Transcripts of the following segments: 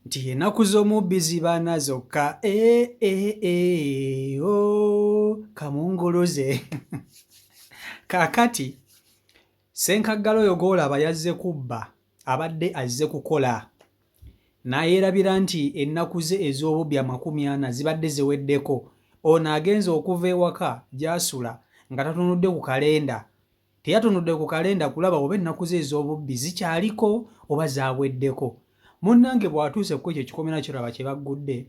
nti ennaku z'omubbi ziba na zokka kamunguluze. Kaakati Ssenkaggala oyo gw'olaba yazze kubba abadde azze kukola n'ayeerabira nti ennaku ze ez'obubbi 40 zibadde ziweddeko. Ono agenze okuva ewaka gy'asula nga tatunudde ku kalenda. Teyatunudde ku kalenda kulaba oba ennaku ze ez'obubbi zikyaliko oba zaweddeko. Munnange bw'atuuse ku ekyo ekikomera kiraba kye baggudde,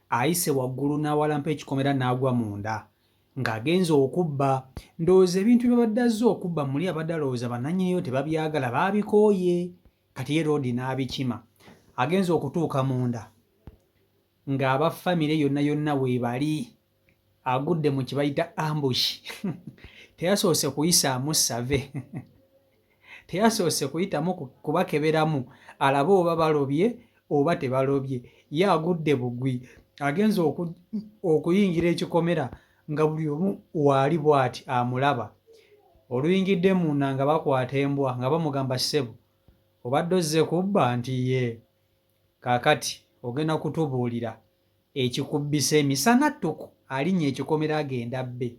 ayise waggulu n'awalampa ekikomera n'agwa munda ng'agenze okubba. Ndowooza ebintu by'abadde azze okubba muli abadde alowooza bannannyiniyo tebabyagala baabikooye, kati ye Roodi n'abikima. Agenze okutuuka munda ng'aba famire yonna yonna weebali, agudde mu kye bayita ambush. Teyasoose kuyisaamu ssave teyasoose kuyitamu kubakeberamu alabe oba balobye oba tebalobye. Ye agudde bugwi, agenze okuyingira ekikomera nga buli omu waali bw'ati amulaba. Oluyingidde munda nga bakwata embwa nga bamugamba ssebo obadde ozze kubba nti ye. Kaakati ogenda kutubuulira ekikubbisa emisana ttuku alinnya ekikomera agenda bbe.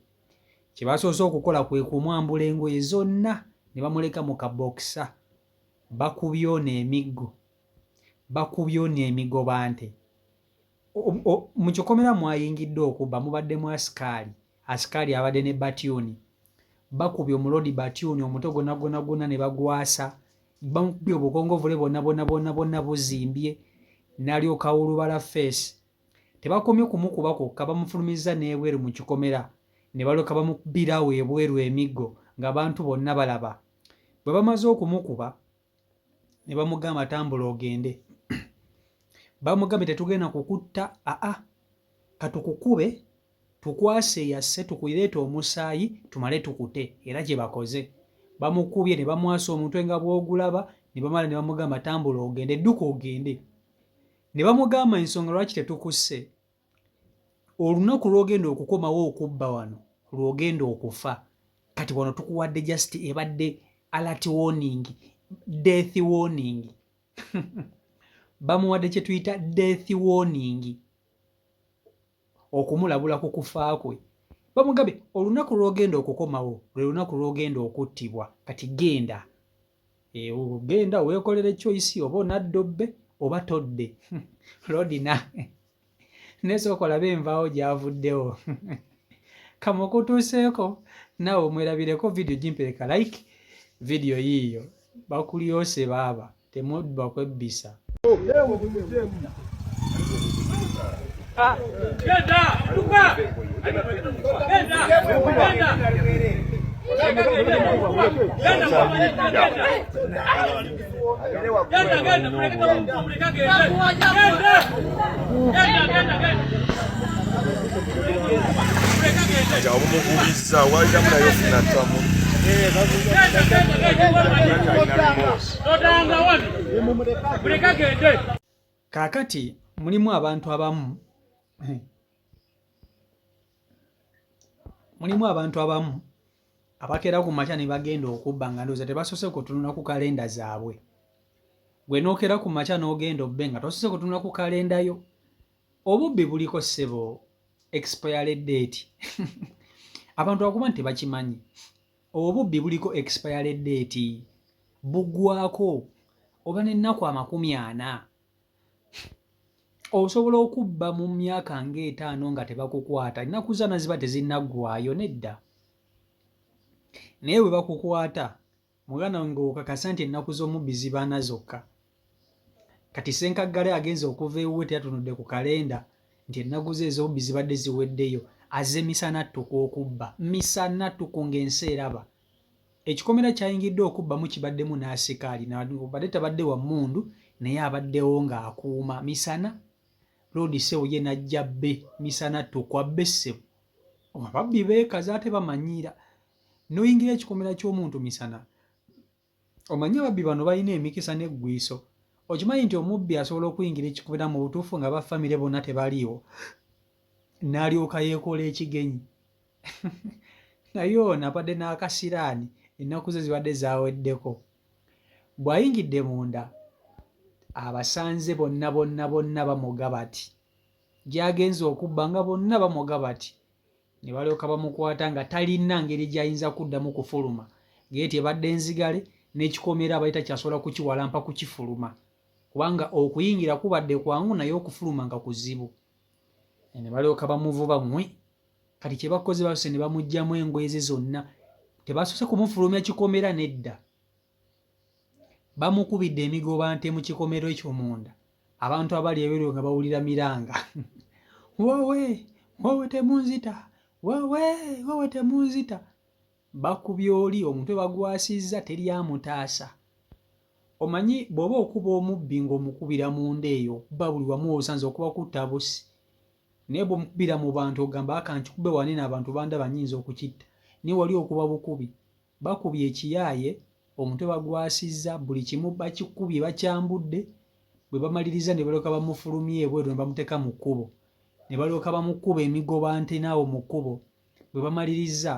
Kye basoose okukola kwe kumwambula engoye zonna ne bamuleka mu kabokisa. Bakubye ono emiggo, bakubye ono emigobante. Mu kikomera mwayingidde okubba mubaddemu asikaali abadde ne batyuni. Bakubye omuloodi batyuni omuto gwonna ne bagwasa. Bamukubye obukongovule bonna buzimbye. N'alyoka awulubala feesi. Tebakomye kumukuba kwokka, bamufulumizza n'ebweru mu kikomera ne balyoka bamubbirawo ebweru emiggo ng'abantu bonna balaba. Bwe bamaze okumukuba ne bamugamba tambula ogende. Bamugambye tetugenda kukutta, katukukube tukwase yasse tukuleete omusaayi tumale tukute, era gye bakoze. Bamukubye ne bamwasa omutwe nga bw'ogulaba ne bamala ne bamugamba tambula ogende, dduka ogende. Ne bamugamba ensonga lwaki tetukusse, olunaku lw'ogenda okukomawo okubba wano lw'ogenda okufa. Kati wano tukuwadde just ebadde alert warning, death warning. Bamuwadde kye tuyita death warning, okumulabula ku kufa kwe. Bamugambye olunaku lw'ogenda okukomawo lwe lunaku lw'ogenda okuttibwa, kati genda. Genda weekolere choice oba onadda obbe oba todde. Roodi nesooka olabe envaawo gy'avuddewo. Kamukutuuseeko naawe omwerabireko vidiyo gimpereka like vidiyo yiiyo. Bakulyose baaba temudba kwebbisa. Kaakati mulimu abantu abamu abakeera ku makya ne bagenda okubba nga ndowooza tebasoose kutunula ku kalenda zaabwe. Gwe n'okeera ku makya n'ogenda obbe nga tosoose kutunula ku kalenda yo. Obubbi buliko ssebo expiry date. Abantu bakuba nti tebakimanyi. Obubbi buliko expiry date, buggwako oba n'ennaku 40. Osobola okubba mu myaka nga5 nga tebakukwata, ennaku zana ziba tezinnaggwaayo nedda. Naye bwe bakukwata muganda ng'okakasa nti ennaku z'omubbi ziba na zokka. Kati Ssenkaggala agenze okuva ewuwe teyatunudde ku kalenda nti ennaku ze ez'obubbi zibadde ziweddeyo, azze misana ttuku okubba, misana ttuku ng'ensi eraba. Ekikomera kyayingidde okubbamu kibaddemu n'asikaali, badde tabadde wa mmundu naye abaddewo ng'akuuma misana. Roodi ssebo ye n'ajja bbe misana ttuku, abbe ssebo. Ababbi beekaza ate bamanyiira. N'oyingira ekikomera ky'omuntu misana, omanyi ababbi bano balina emikisa n'eggwiiso. Okimanyi nti omubbi asobola okuyingira ekikomera mu butuufu nga baffamire bonna tebaliiwo, n'alyoka yeekola ekigenyi. Naye ono abadde n'akasiraani, ennaku ze zibadde zaaweddeko. Bw'ayingidde munda abasanze bonna bamuga bati gy'agenza okubba nga bonna bamuga bati ne balyoka bamukwata nga talina ngeri gy'ayinza kuddamu kufuluma geeti ebadde enzigale n'ekikomera abayita kyasobola kukiwalampa kukifuluma kubanga okuyingira kubadde kwangu naye okufuluma nga kuzibu ne balyoka bamuvuba mmwe kati kye bakoze basose ne bamuggyamu engoye ze zonna tebasoose kumufulumya kikomera nedda bamukubidde emigobante mu kikomero ekyo munda abantu abali ebweru nga bawulira miranga wowe temunzita wowe temunzita bakubye oli omutwe bagwasizza teryamutaasa omanyi bw'oba okuba omubbi ng'omukubira munda eyo kuba buli wamu osanze okuba kutta busi naye bw'omukubira mu bantu ogamba akankikube wanene abantu bandaba nnyinza okukitta naye wali okuba bukubi bakubye ekiyaaye omutwe bagwasizza buli kimu bakikubye bakyambudde bwe bamaliriza ne balyoka bamufulumya ebweru ne bamuteeka mu kkubo ne balyoka bamukuba emigobante naawo mu kkubo bwe bamaliriza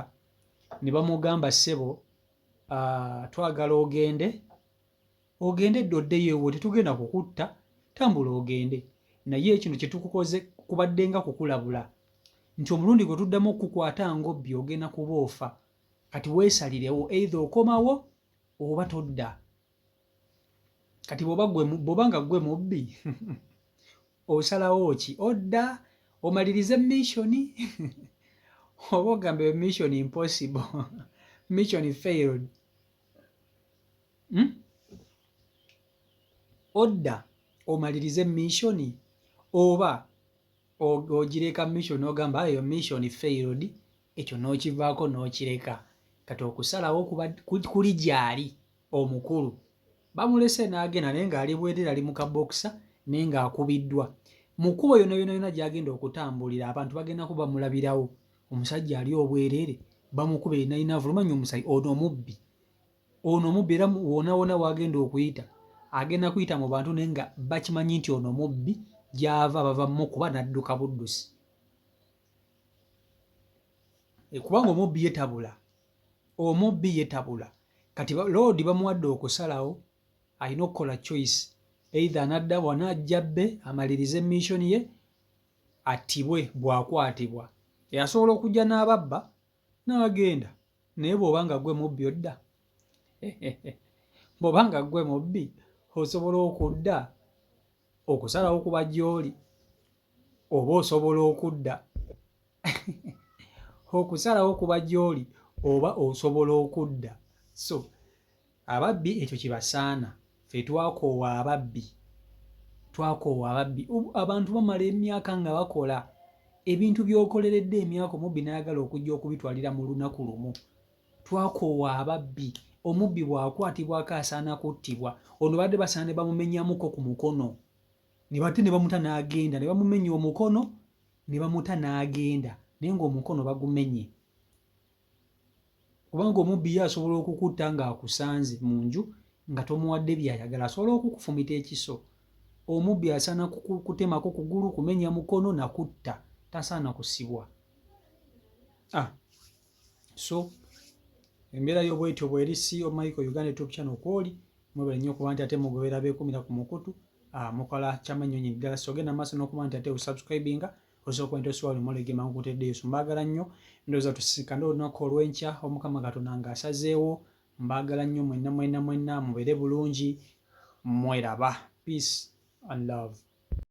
ne bamugamba ssebo twagala ogende ddoddeyo ewo tetugenda kukutta tambula ogende naye ekino kye tukukoze kubadde nga kukulabula nti omulundi gwe tuddamu okukukwata ng'obbi ogenda kuba ofa kati weesalirewo either okomawo oba todda kati bw'oba nga ggwe mubbi osalawo ki odda omalirize missioni oba ogambe mission impossible mission failed odda omalirize missioni oba ogireka mission ogamba ayo mission failed ekyo n'okivaako n'okireka kati okusalawo kuli gyali omukulu bamulese n'agenda naye ng'ali bwerere ali mu kabokisa naye ng'akubiddwa mu kkubo yonna gy'agenda okutambulira abantu bagenda kuba bamulabirawo omusajja ali obwereere bamukuba erinainavu lumanya omusayi ono omubbi era wona wagenda okuyita agenda kuyita mu bantu naye nga bakimanyi nti ono mubbi gy'ava bava mukuba n'adduka buddusi kubanga omubbi yetabula kati loodi bamuwadde okusalawo alina okukola choice either anadda bw'anajja bbe amalirize mission ye attibwe bw'akwatibwa yasobola okujja n'ababba n'agenda naye bw'oba nga ggwe mubbi odda bw'oba nga ggwe mubbi osobola okudda okusalawo kuba gy'oli oba osobola okudda okusalawo kuba gy'oli oba osobola okudda so ababbi ekyo kibasaana ffe twakoowa ababbi abantu bamala emyaka nga bakola ebintu by'okoleredde emyaka omubbi n'ayagala okujja okubitwalira mu lunaku lumu twakoowa ababbi omubbi bw'akwatibwako asaana kuttibwa ono badde basaana ne bamumenyamuko ku mukono ne batte ne bamuta n'agenda ne bamumenya omukono ne bamuta n'agenda naye ng'omukono bagumenye kubanga omubbi ye asobola okukutta ng'akusanze mu nju nga tomuwadde byayagala asobola okukufumita ekiso omubbi asaana kutemako kugulu kumenya mukono nakutta tasaana kusibwa so embeera y'obwetyo bw'eri CEO Michael Uganda YouTube channel kwoli mwebale nnyo okuba nti ate mugobera beekumira ku mukutu mukola kyamanyonyi ddala so genda maaso n'okuba nti ate osubscribinga osobola okuba nti oswala omulege mankuteddeyo so mbaagala nnyo ndowooza tusisikane olunaku olw'enkya omukama katonda ng'asazeewo mbaagala nnyo mwenna mubeere bulungi mweraba peace and love